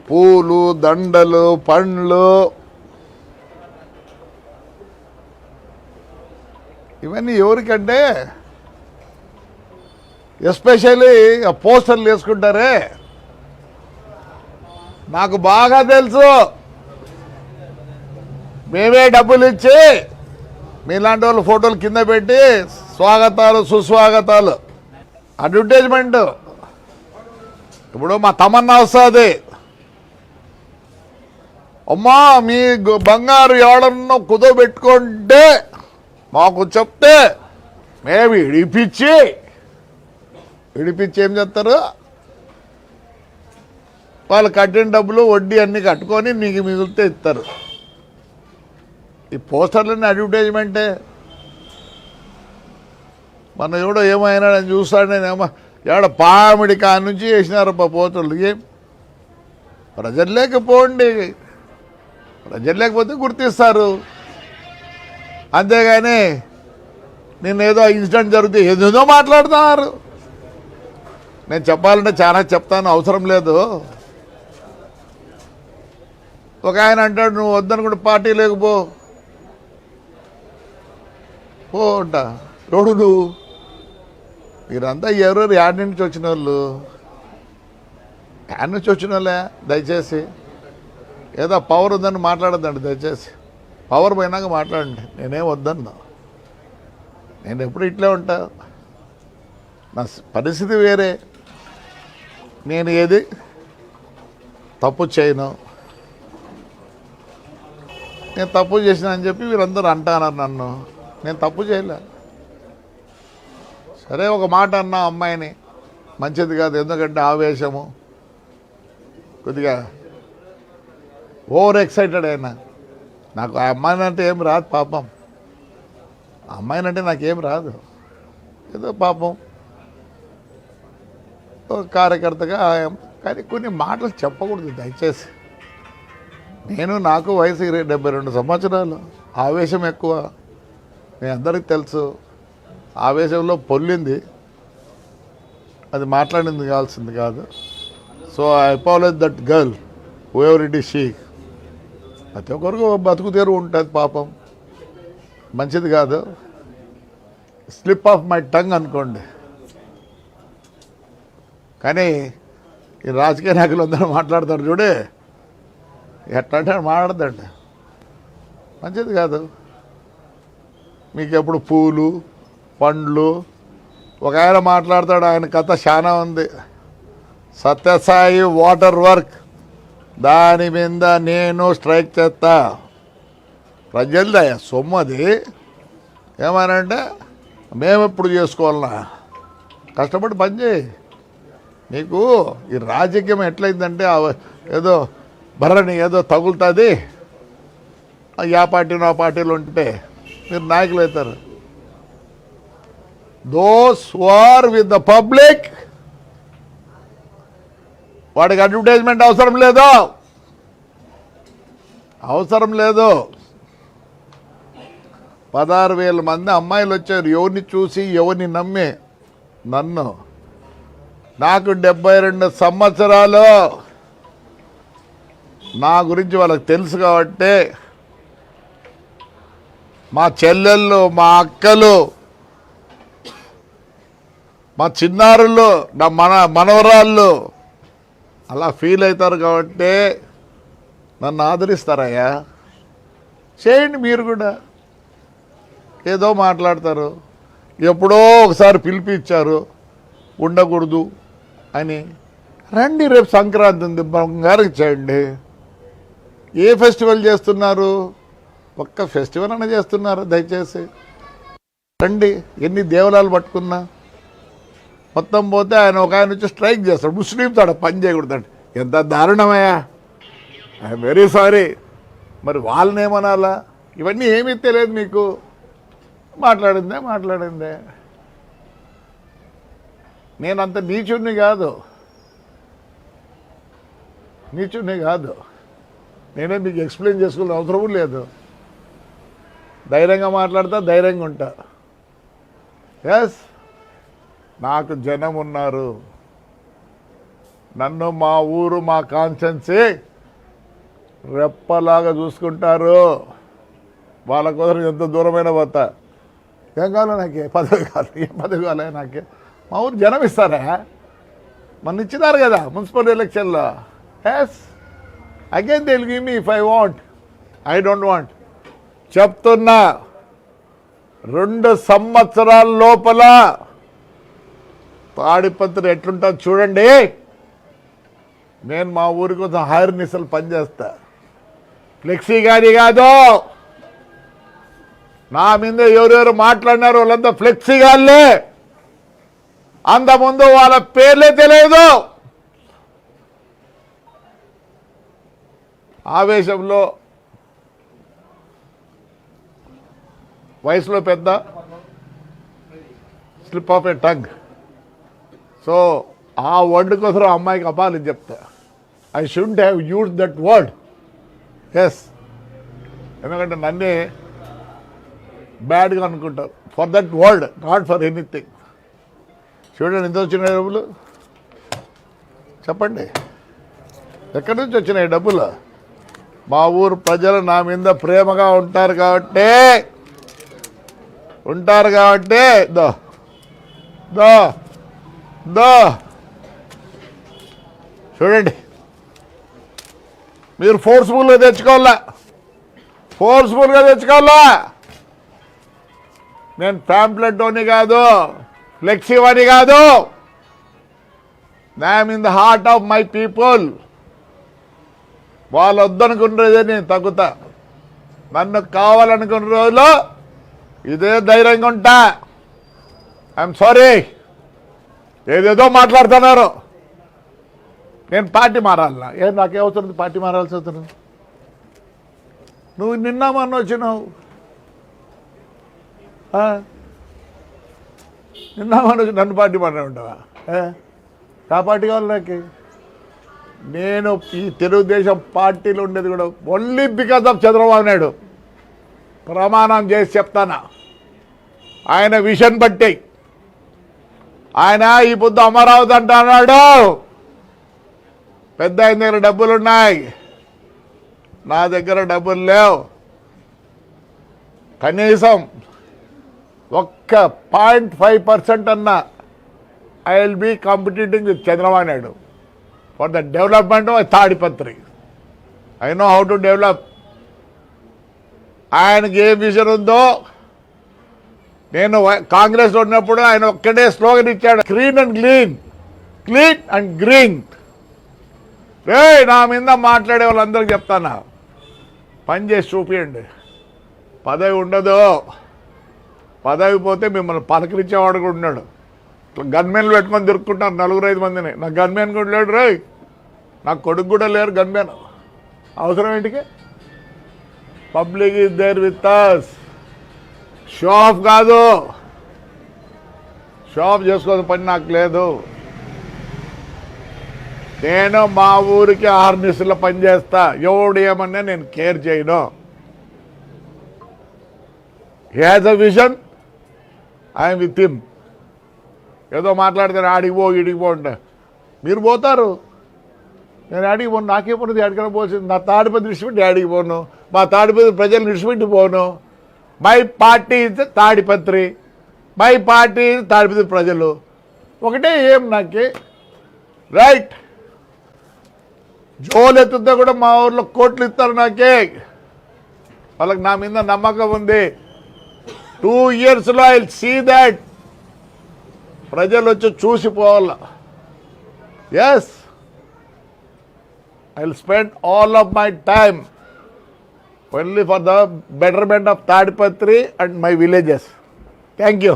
పూలు, దండలు, పండ్లు ఇవన్నీ ఎవరికంటే ఎస్పెషల్లీ పోస్టర్లు వేసుకుంటారే, నాకు బాగా తెలుసు. మేమే డబ్బులు ఇచ్చి మీలాంటి వాళ్ళు ఫోటోలు కింద పెట్టి స్వాగతాలు సుస్వాగతాలు అడ్వర్టైజ్మెంట్. ఇప్పుడు మా తమన్నా వస్తుంది, అమ్మా మీ బంగారు ఎవడన్నా కుదోబెట్టుకుంటే మాకు చెప్తే మేము ఇడిపించి ఏం చేస్తారు, వాళ్ళు కట్టిన డబ్బులు వడ్డీ అన్నీ కట్టుకొని మీకు మిగిలితే ఇస్తారు. ఈ పోస్టర్లన్నీ అడ్వర్టైజ్మెంటే. మన ఎవడో ఏమైనా చూస్తాడు, నేనేమో ఎవడ పామిడి కాని నుంచి వేసినారు పోస్టర్లు. ఏం ప్రజలు లేకపోండి, ప్రజలు లేకపోతే గుర్తిస్తారు అంతేగాని నేనేదో ఇన్సిడెంట్ జరిగితే ఏదేదో మాట్లాడుతున్నారు. నేను చెప్పాలంటే చాలా చెప్తాను, అవసరం లేదు. ఒక ఆయన అంటాడు, నువ్వు వద్దనుకుంటే పార్టీ లేకపో అంట. రోడ్డు నువ్వు మీరంతా ఎవరెవరు యాడ్ నుంచి వచ్చిన వాళ్ళు, యాడ్ నుంచి వచ్చిన వాళ్ళే. దయచేసి ఏదో పవర్ ఉందని మాట్లాడద్దండి, దయచేసి పవర్ పోయినాక మాట్లాడండి. నేనేం వద్దన్నా, నేను ఎప్పుడు ఇట్లే ఉంటా, నా పరిస్థితి వేరే. నేను ఏది తప్పు చేయను, నేను తప్పు చేసిన అని చెప్పి వీరందరూ అంటున్నారు నన్ను. నేను తప్పు చేయలే. సరే ఒక మాట అన్నా అమ్మాయిని, మంచిది కాదు, ఎందుకంటే ఆవేశము, కొద్దిగా ఓవర్ ఎక్సైటెడ్ అయినా. నాకు ఆ అమ్మాయిని అంటే ఏం రాదు పాపం, ఆ అమ్మాయిని అంటే నాకేం రాదు. ఏదో పాపం ఒక కార్యకర్తగా. కానీ కొన్ని మాటలు చెప్పకూడదు దయచేసి. నాకు వయసు 72 సంవత్సరాలు, ఆవేశం ఎక్కువ, మీ అందరికీ తెలుసు. ఆవేశంలో పొల్లింది, అది మాట్లాడింది కావాల్సింది కాదు. So I apologize that girl who ever it is she. ప్రతి ఒక్కరికి బతుకు తెరు ఉంటుంది పాపం, మంచిది కాదు. స్లిప్ ఆఫ్ మై టంగ్ అనుకోండి. కానీ ఈ రాజకీయ నాయకులు అందరూ మాట్లాడతారు చూడే, ఎట్లా అంటే మాట్లాడదండి, మంచిది కాదు. మీకు ఎప్పుడు పూలు పండ్లు. ఒక ఆయన మాట్లాడతాడు, ఆయన కథ చాలా ఉంది. సత్యసాయి వాటర్ వర్క్, దాని మీద నేను స్ట్రైక్ చేస్తా. ప్రజలదయ్యా సొమ్ము అది. ఏమనంటే మేము ఎప్పుడు చేసుకోవాలన్నా, కష్టపడి పని చేయి. నీకు ఈ రాజకీయం ఎట్లయిందంటే ఏదో బర్రని ఏదో తగులుతుంది, ఆ పార్టీలో ఆ పార్టీలో ఉంటే మీరు నాయకులు అవుతారు. Those who are with the public, వాడికి అడ్వర్టైజ్మెంట్ అవసరం లేదు, అవసరం లేదు. 16,000 మంది అమ్మాయిలు వచ్చారు, ఎవరిని చూసి ఎవరిని నమ్మి. నన్ను, నాకు 72 సంవత్సరాలు, నా గురించి వాళ్ళకి తెలుసు కాబట్టి మా చెల్లెళ్ళు, మా అక్కలు, మా చిన్నారులు, నా మనవరాళ్ళు అలా ఫీల్ అవుతారు కాబట్టి నన్ను ఆదరిస్తారయ్యా. చేయండి మీరు కూడా. ఏదో మాట్లాడతారు, ఎప్పుడో ఒకసారి పిలిపించారు ఉండకూడదు అని. రండి, రేపు సంక్రాంతి ఉంది, బంగారు చేయండి. ఏ ఫెస్టివల్ చేస్తున్నారు? ఒక్క ఫెస్టివల్ అన్న చేస్తున్నారు? దయచేసి రండి. ఎన్ని దేవాలయాలు పట్టుకున్నా మొత్తం పోతే ఆయన ఒక ఆయన వచ్చి స్ట్రైక్ చేస్తాడు, ముస్లింస్ ఆడ పని చేయకూడదండి. ఎంత దారుణమయ్యా, ఐఎమ్ వెరీ సారీ. మరి వాళ్ళని ఏమనాలా? ఇవన్నీ ఏమీ తెలియదు మీకు. మాట్లాడిందే. నేనంత నీచుడిని కాదు, నేనే మీకు ఎక్స్ప్లెయిన్ చేసుకునే అవసరం లేదు. ధైర్యంగా మాట్లాడతా, ధైర్యంగా ఉంటా. ఎస్, నాకు జనం ఉన్నారు, నన్ను మా ఊరు మా కాన్స్టెన్సీ రెప్పలాగా చూసుకుంటారు. వాళ్ళ కోసం ఎంత దూరమైన పోతా. ఏం కావాలో నాకే పదవి కావాలి, ఏం పదవి కావాలి నాకే. మా ఊరు జనం ఇస్తారా? మన ఇచ్చినారు కదా మున్సిపల్ ఎలక్షన్లో. Yes again they will give me if I want. I don't want. చెప్తున్నా 2 సంవత్సరాల లోపల తాడిపత్రి ఎట్లుంటుంది చూడండి. నేను మా ఊరి కోసం హైర్ నిసలు పనిచేస్తా. ఫ్లెక్సీ గాని కాదు. నా మీద ఎవరెవరు మాట్లాడినారు వాళ్ళంతా ఫ్లెక్సీ గాళ్ళే. అంతకుముందు వాళ్ళ పేర్లే తెలియదు. ఆవేశంలో వయసులో పెద్ద slip of a tongue. So ఆ వర్డ్ కోసం అమ్మాయికి అపాలి చెప్తా. I should have use that word. Yes, ఎందుకంటే నన్నే బ్యాడ్గా అనుకుంటారు for that word, not for anything. చూడండి ఎంత వచ్చినాయి డబ్బులు చెప్పండి. ఎక్కడి నుంచి వచ్చినాయి డబ్బులు? మా ఊరు ప్రజలు నా మీద ప్రేమగా ఉంటారు కాబట్టి దో దో దో చూడండి. మీరు ఫోర్స్ఫుల్గా తెచ్చుకోవాలా. నేను ప్యాంప్లెట్ అని కాదు, ఫ్లెక్సీ అని కాదు. I'm in the heart of my people. వాళ్ళు వద్దనుకున్నదే నేను తగ్గుతా. నన్ను కావాలనుకున్న రోజులో ఇదే ధైర్యంగా ఉంటా. ఐఎమ్ సారీ, ఏదేదో మాట్లాడుతున్నారు. నేను పార్టీ మారాలనా? నాకే అవుతుంది పార్టీ మారాల్సి అవుతుంది? నువ్వు నిన్న మొన్న వచ్చినావు, నిన్న మొన్న వచ్చి నన్ను పార్టీ మాట్లాడి ఉంటావా? ఆ పార్టీ కావాలి నాకు. నేను ఈ తెలుగుదేశం పార్టీలో ఉండేది కూడా only because of Chandrababu Naidu. ప్రమాణం చేసి చెప్తానా, ఆయన విషన్ బట్టి. ఆయన ఈ పొద్దు అమరావతి అంటున్నాడు. పెద్ద ఆయన దగ్గర డబ్బులున్నాయి, నా దగ్గర డబ్బులు లేవు. కనీసం 0.5% అన్నా I will be competing with Chandrababu Naidu for the development of Tadipatri. I know how to develop. ఆయనకి ఏ విజన్ ఉందో, నేను కాంగ్రెస్లో ఉన్నప్పుడు ఆయన ఒక్కడే స్లోగన్ ఇచ్చాడు, క్లీన్ అండ్ గ్రీన్. నా మీద మాట్లాడే వాళ్ళందరికీ చెప్తానా, పని చేసి చూపించండి. పదవి ఉండదు. పదవి పోతే మిమ్మల్ని పలకరించేవాడు కూడా ఉన్నాడు. గన్మెన్లు పెట్టుకొని తిరుక్కుంటాను 4-5 మందిని. నా గన్మెన్ కూడా లేడు రే. నాకు కొడుకు కూడా లేరు గన్మెన్. అవసరం ఏంటికి? Public is there with us. Show off కాదు, షో ఆఫ్ చేసుకోవాల్సిన పని నాకు లేదు. నేను మా ఊరికి 6 నిమిషాల్లో పనిచేస్తా. ఎవడు ఏమన్నా నేను కేర్ చేయను. He has a vision, I'm with him. ఏదో మాట్లాడితే ఆడికి పో ఈడికి పో అంటే మీరు పోతారు. నేను ఆడికి పోను. నాకేమన్నది ఆడికైనా పోసింది. నా తాడిపత్రి విడిచిపెట్టి ఆడికి పోను. మా తాడిపత్రి ప్రజలు విడిచిపెట్టి పోను. My party is Tadipatri, my party is Tadipatri ప్రజలు ఒకటే. ఏం నాకే రైట్. జోలు ఎత్తుతే కూడా మా ఊర్లో కోట్లు ఇస్తారు నాకే. వాళ్ళకి నా మీద నమ్మకం ఉంది. 2 yearsలో ఐ విల్ సీ దాట్. ప్రజలు వచ్చి చూసిపోవాల. Yes, I will spend all of my time only for the betterment of Tadipatri and my villages. Thank you.